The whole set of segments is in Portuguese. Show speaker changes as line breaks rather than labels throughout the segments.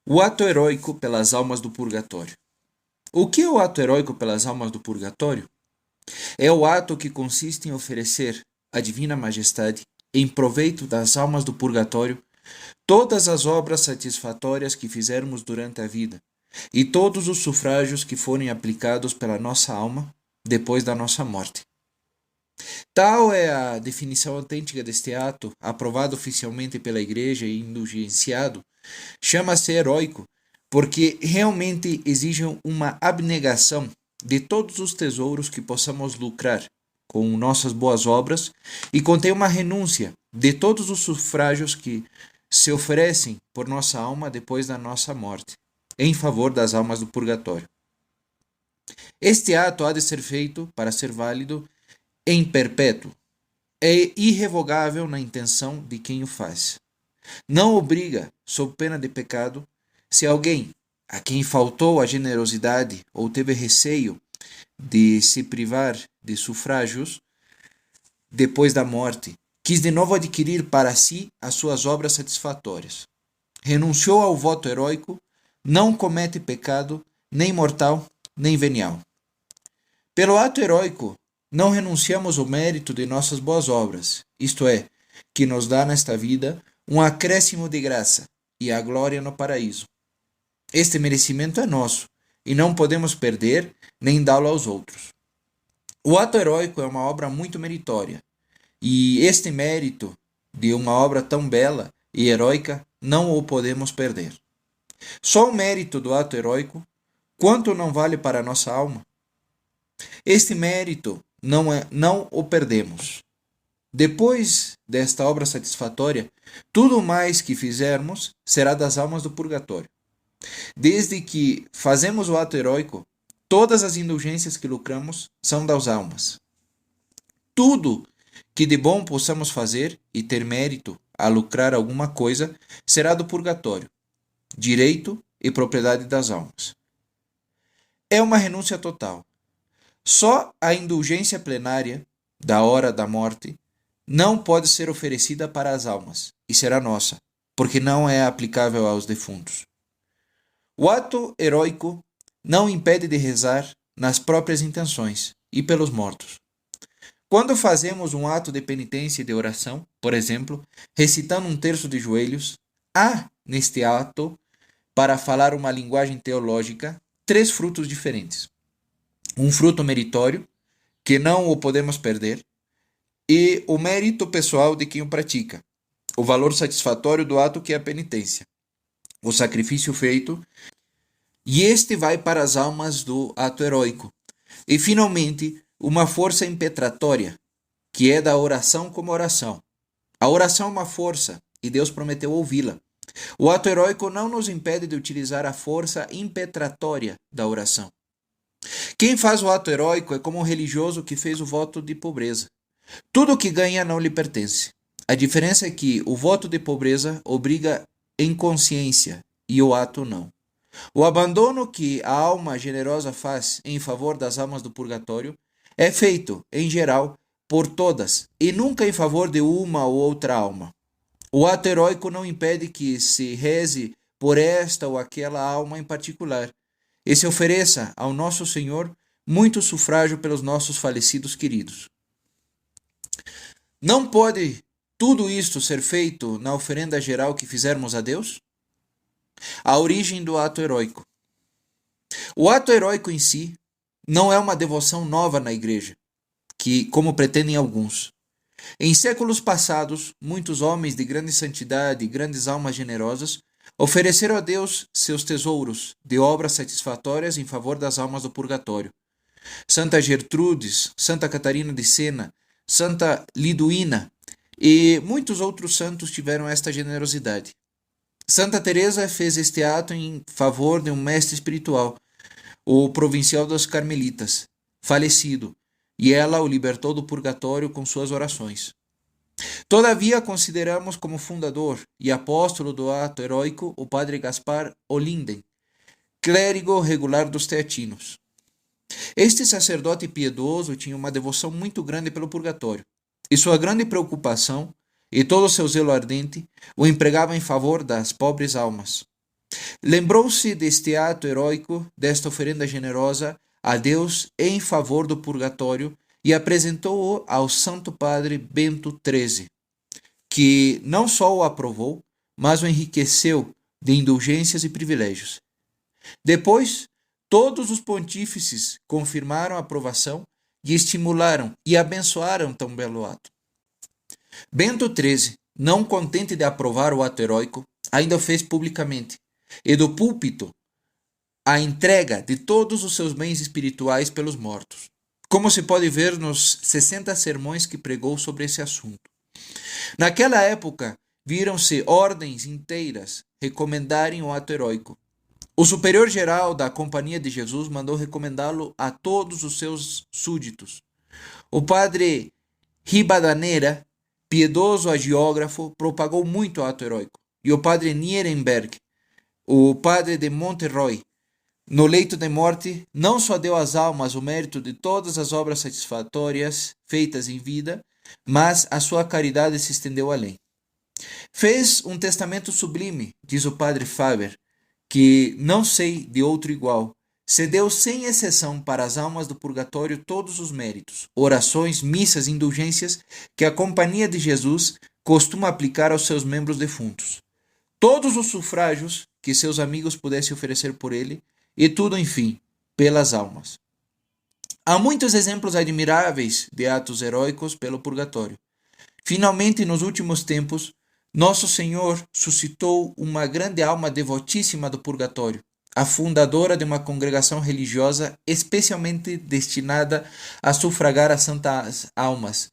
O ato heróico pelas almas do purgatório. O que é o ato heróico pelas almas do purgatório? É o ato que consiste em oferecer à Divina Majestade, em proveito das almas do purgatório, todas as obras satisfatórias que fizermos durante a vida e todos os sufrágios que forem aplicados pela nossa alma depois da nossa morte. Tal é a definição autêntica deste ato, aprovado oficialmente pela Igreja e indulgenciado. Chama-se heróico porque realmente exige uma abnegação de todos os tesouros que possamos lucrar com nossas boas obras e contém uma renúncia de todos os sufrágios que se oferecem por nossa alma depois da nossa morte, em favor das almas do purgatório. Este ato há de ser feito, para ser válido, em perpétuo. É irrevogável na intenção de quem o faz. Não obriga, sob pena de pecado, se alguém a quem faltou a generosidade ou teve receio de se privar de sufrágios depois da morte, quis de novo adquirir para si as suas obras satisfatórias. Renunciou ao voto heróico, não comete pecado, nem mortal, nem venial. Pelo ato heróico, não renunciamos ao mérito de nossas boas obras, isto é, que nos dá nesta vida um acréscimo de graça e a glória no paraíso. Este merecimento é nosso e não podemos perder nem dá-lo aos outros. O ato heróico é uma obra muito meritória e este mérito de uma obra tão bela e heróica não o podemos perder. Só o mérito do ato heróico, quanto não vale para a nossa alma? Este mérito não o perdemos. Depois desta obra satisfatória, tudo mais que fizermos será das almas do purgatório. Desde que fazemos o ato heróico, todas as indulgências que lucramos são das almas. Tudo que de bom possamos fazer e ter mérito a lucrar alguma coisa será do purgatório, direito e propriedade das almas. É uma renúncia total. Só a indulgência plenária da hora da morte não pode ser oferecida para as almas e será nossa, porque não é aplicável aos defuntos. O ato heróico não impede de rezar nas próprias intenções e pelos mortos. Quando fazemos um ato de penitência e de oração, por exemplo, recitando um terço de joelhos, há neste ato, para falar uma linguagem teológica, 3 frutos diferentes. Um fruto meritório, que não o podemos perder, e o mérito pessoal de quem o pratica, o valor satisfatório do ato que é a penitência, o sacrifício feito, e este vai para as almas do ato heróico. E, finalmente, uma força impetratória, que é da oração como oração. A oração é uma força, e Deus prometeu ouvi-la. O ato heróico não nos impede de utilizar a força impetratória da oração. Quem faz o ato heróico é como um religioso que fez o voto de pobreza. Tudo o que ganha não lhe pertence. A diferença é que o voto de pobreza obriga em consciência e o ato não. O abandono que a alma generosa faz em favor das almas do purgatório é feito, em geral, por todas e nunca em favor de uma ou outra alma. O ato heróico não impede que se reze por esta ou aquela alma em particular e se ofereça ao nosso Senhor muito sufrágio pelos nossos falecidos queridos. Não pode tudo isto ser feito na oferenda geral que fizermos a Deus? A origem do ato heróico. O ato heróico em si não é uma devoção nova na Igreja, que, como pretendem alguns. Em séculos passados, muitos homens de grande santidade e grandes almas generosas ofereceram a Deus seus tesouros de obras satisfatórias em favor das almas do purgatório. Santa Gertrudes, Santa Catarina de Sena, Santa Liduína e muitos outros santos tiveram esta generosidade. Santa Teresa fez este ato em favor de um mestre espiritual, o provincial dos Carmelitas, falecido, e ela o libertou do purgatório com suas orações. Todavia, consideramos como fundador e apóstolo do ato heróico o padre Gaspar Olinden, clérigo regular dos teatinos. Este sacerdote piedoso tinha uma devoção muito grande pelo purgatório, e sua grande preocupação e todo o seu zelo ardente o empregava em favor das pobres almas. Lembrou-se deste ato heróico, desta oferenda generosa a Deus em favor do purgatório e apresentou-o ao Santo Padre Bento XIII, que não só o aprovou, mas o enriqueceu de indulgências e privilégios. Depois, todos os pontífices confirmaram a aprovação e estimularam e abençoaram tão belo ato. Bento XIII, não contente de aprovar o ato heróico, ainda o fez publicamente, e do púlpito a entrega de todos os seus bens espirituais pelos mortos, como se pode ver nos 60 sermões que pregou sobre esse assunto. Naquela época, viram-se ordens inteiras recomendarem o ato heróico. O superior-geral da Companhia de Jesus mandou recomendá-lo a todos os seus súditos. O padre Ribadanera, piedoso agiógrafo, propagou muito o ato heróico. E o padre Nierenberg, o padre de Monterroy, no leito de morte, não só deu às almas o mérito de todas as obras satisfatórias feitas em vida, mas a sua caridade se estendeu além. Fez um testamento sublime, diz o padre Faber, que não sei de outro igual. Cedeu sem exceção para as almas do purgatório todos os méritos, orações, missas, indulgências que a Companhia de Jesus costuma aplicar aos seus membros defuntos. Todos os sufrágios que seus amigos pudessem oferecer por ele, e tudo, enfim, pelas almas. Há muitos exemplos admiráveis de atos heróicos pelo purgatório. Finalmente, nos últimos tempos, Nosso Senhor suscitou uma grande alma devotíssima do purgatório, a fundadora de uma congregação religiosa especialmente destinada a sufragar as santas almas,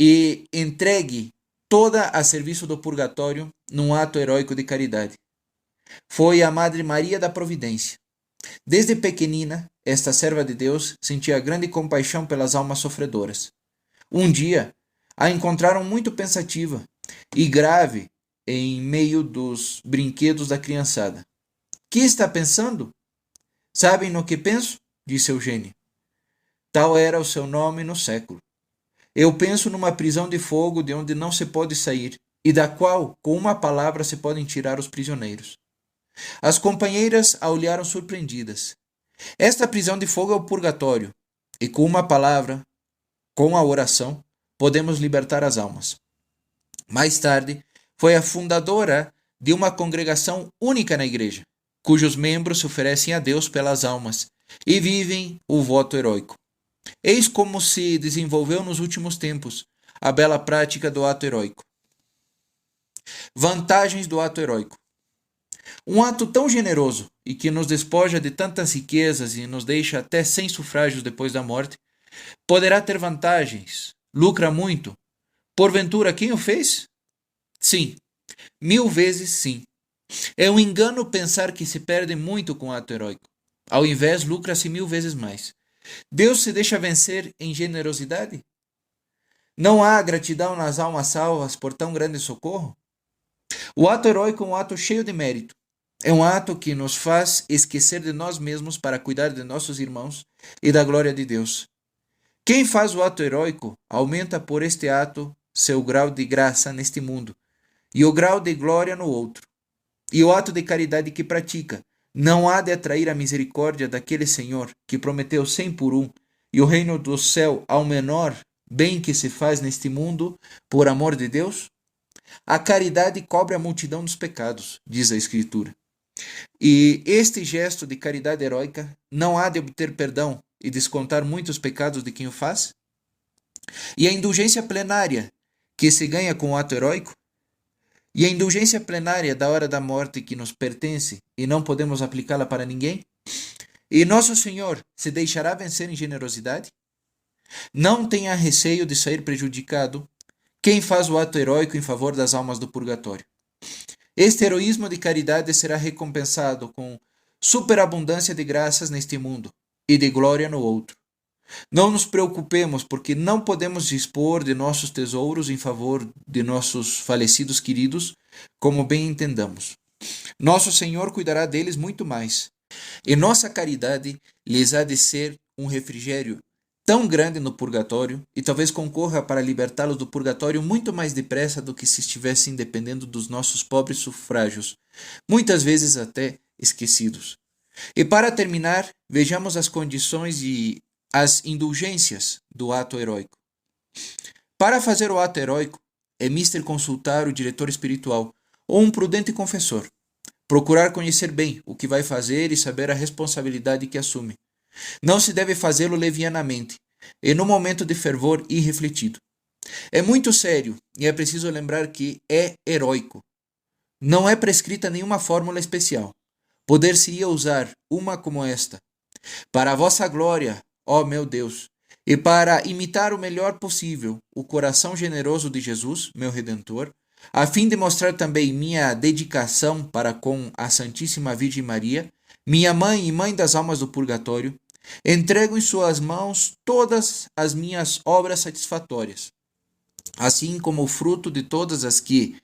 e entregue toda a serviço do purgatório num ato heróico de caridade. Foi a Madre Maria da Providência. Desde pequenina, esta serva de Deus sentia grande compaixão pelas almas sofredoras. Um dia, a encontraram muito pensativa e grave em meio dos brinquedos da criançada. Que está pensando? Sabem no que penso? Disse Eugênia. Tal era o seu nome no século. Eu penso numa prisão de fogo de onde não se pode sair e da qual, com uma palavra, se podem tirar os prisioneiros. As companheiras a olharam surpreendidas. Esta prisão de fogo é o purgatório, e com uma palavra, com a oração, podemos libertar as almas. Mais tarde, foi a fundadora de uma congregação única na igreja, cujos membros se oferecem a Deus pelas almas e vivem o voto heróico. Eis como se desenvolveu nos últimos tempos a bela prática do ato heróico. Vantagens do ato heróico. Um ato tão generoso e que nos despoja de tantas riquezas e nos deixa até sem sufrágios depois da morte, poderá ter vantagens, lucra muito. Porventura, quem o fez? Sim, 1000 vezes sim. É um engano pensar que se perde muito com o ato heróico. Ao invés, lucra-se 1000 vezes mais. Deus se deixa vencer em generosidade? Não há gratidão nas almas salvas por tão grande socorro? O ato heróico é um ato cheio de mérito. É um ato que nos faz esquecer de nós mesmos para cuidar de nossos irmãos e da glória de Deus. Quem faz o ato heróico aumenta por este ato seu grau de graça neste mundo e o grau de glória no outro. E o ato de caridade que pratica não há de atrair a misericórdia daquele Senhor que prometeu 100 por 1 e o reino do céu ao menor bem que se faz neste mundo por amor de Deus? A caridade cobre a multidão dos pecados, diz a Escritura. E este gesto de caridade heróica não há de obter perdão e descontar muitos pecados de quem o faz? E a indulgência plenária que se ganha com o ato heróico? E a indulgência plenária da hora da morte que nos pertence e não podemos aplicá-la para ninguém? E Nosso Senhor se deixará vencer em generosidade? Não tenha receio de sair prejudicado quem faz o ato heróico em favor das almas do purgatório. Este heroísmo de caridade será recompensado com superabundância de graças neste mundo e de glória no outro. Não nos preocupemos, porque não podemos dispor de nossos tesouros em favor de nossos falecidos queridos, como bem entendamos. Nosso Senhor cuidará deles muito mais. E nossa caridade lhes há de ser um refrigério tão grande no purgatório, e talvez concorra para libertá-los do purgatório muito mais depressa do que se estivessem dependendo dos nossos pobres sufrágios, muitas vezes até esquecidos. E para terminar, vejamos as condições e as indulgências do ato heróico. Para fazer o ato heróico, é mister consultar o diretor espiritual ou um prudente confessor. Procurar conhecer bem o que vai fazer e saber a responsabilidade que assume. Não se deve fazê-lo levianamente e no momento de fervor irrefletido. É muito sério e é preciso lembrar que é heróico. Não é prescrita nenhuma fórmula especial. Poder-se-ia usar uma como esta. Para a vossa glória, ó meu Deus, e para imitar o melhor possível o coração generoso de Jesus, meu Redentor, a fim de mostrar também minha dedicação para com a Santíssima Virgem Maria, minha mãe e mãe das almas do purgatório, entrego em suas mãos todas as minhas obras satisfatórias, assim como o fruto de todas as que,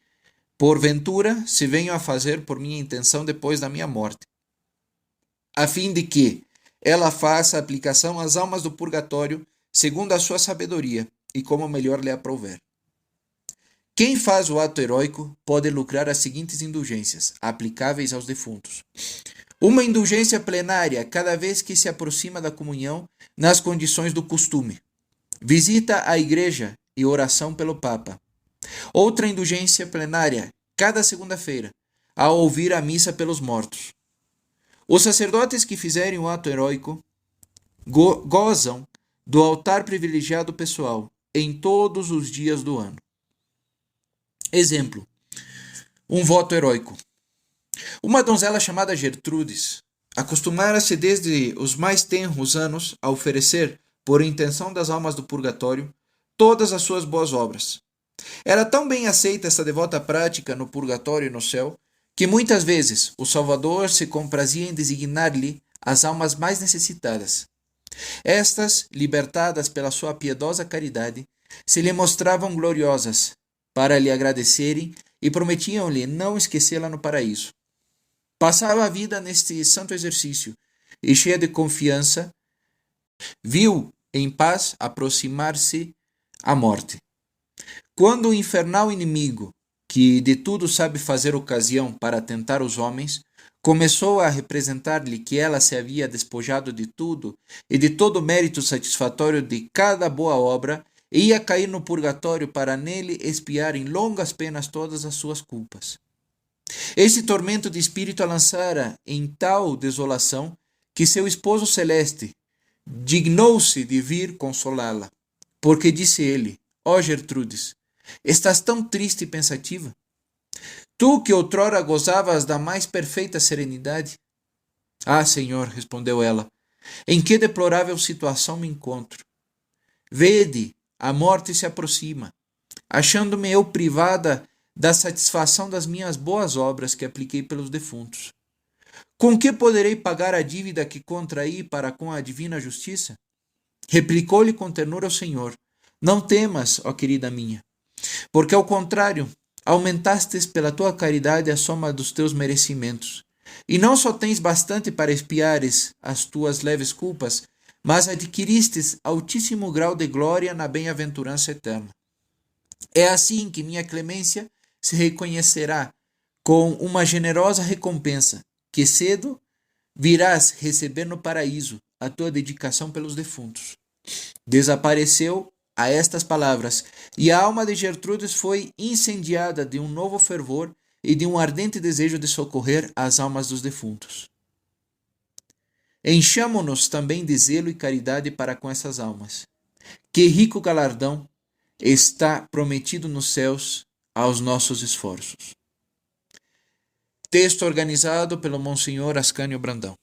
porventura, se venham a fazer por minha intenção depois da minha morte, a fim de que ela faça aplicação às almas do purgatório segundo a sua sabedoria e como melhor lhe aprouver. Quem faz o ato heróico pode lucrar as seguintes indulgências, aplicáveis aos defuntos. Uma indulgência plenária cada vez que se aproxima da comunhão nas condições do costume. Visita à igreja e oração pelo Papa. Outra indulgência plenária cada segunda-feira, ao ouvir a missa pelos mortos. Os sacerdotes que fizerem o ato heróico gozam do altar privilegiado pessoal em todos os dias do ano. Exemplo: um voto heróico. Uma donzela chamada Gertrudes acostumara-se desde os mais tenros anos a oferecer, por intenção das almas do purgatório, todas as suas boas obras. Era tão bem aceita essa devota prática no purgatório e no céu, que muitas vezes o Salvador se comprazia em designar-lhe as almas mais necessitadas. Estas, libertadas pela sua piedosa caridade, se lhe mostravam gloriosas para lhe agradecerem e prometiam-lhe não esquecê-la no paraíso. Passava a vida neste santo exercício e, cheia de confiança, viu em paz aproximar-se a morte. Quando o infernal inimigo, que de tudo sabe fazer ocasião para tentar os homens, começou a representar-lhe que ela se havia despojado de tudo e de todo o mérito satisfatório de cada boa obra, e ia cair no purgatório para nele expiar em longas penas todas as suas culpas. Esse tormento de espírito a lançara em tal desolação que seu esposo celeste dignou-se de vir consolá-la, porque disse ele: ó Gertrudes, estás tão triste e pensativa? Tu que outrora gozavas da mais perfeita serenidade? Ah, Senhor, respondeu ela, em que deplorável situação me encontro. Vede, a morte se aproxima, achando-me eu privada da satisfação das minhas boas obras que apliquei pelos defuntos. Com que poderei pagar a dívida que contraí para com a divina justiça? Replicou-lhe com ternura o Senhor: não temas, ó querida minha, porque ao contrário, aumentastes pela tua caridade a soma dos teus merecimentos, e não só tens bastante para expiares as tuas leves culpas, mas adquiristes altíssimo grau de glória na bem-aventurança eterna. É assim que minha clemência se reconhecerá com uma generosa recompensa, que cedo virás receber no paraíso a tua dedicação pelos defuntos. Desapareceu a estas palavras, e a alma de Gertrudes foi incendiada de um novo fervor e de um ardente desejo de socorrer as almas dos defuntos. Enchamo-nos também de zelo e caridade para com essas almas. Que rico galardão está prometido nos céus aos nossos esforços. Texto organizado pelo Monsenhor Ascânio Brandão.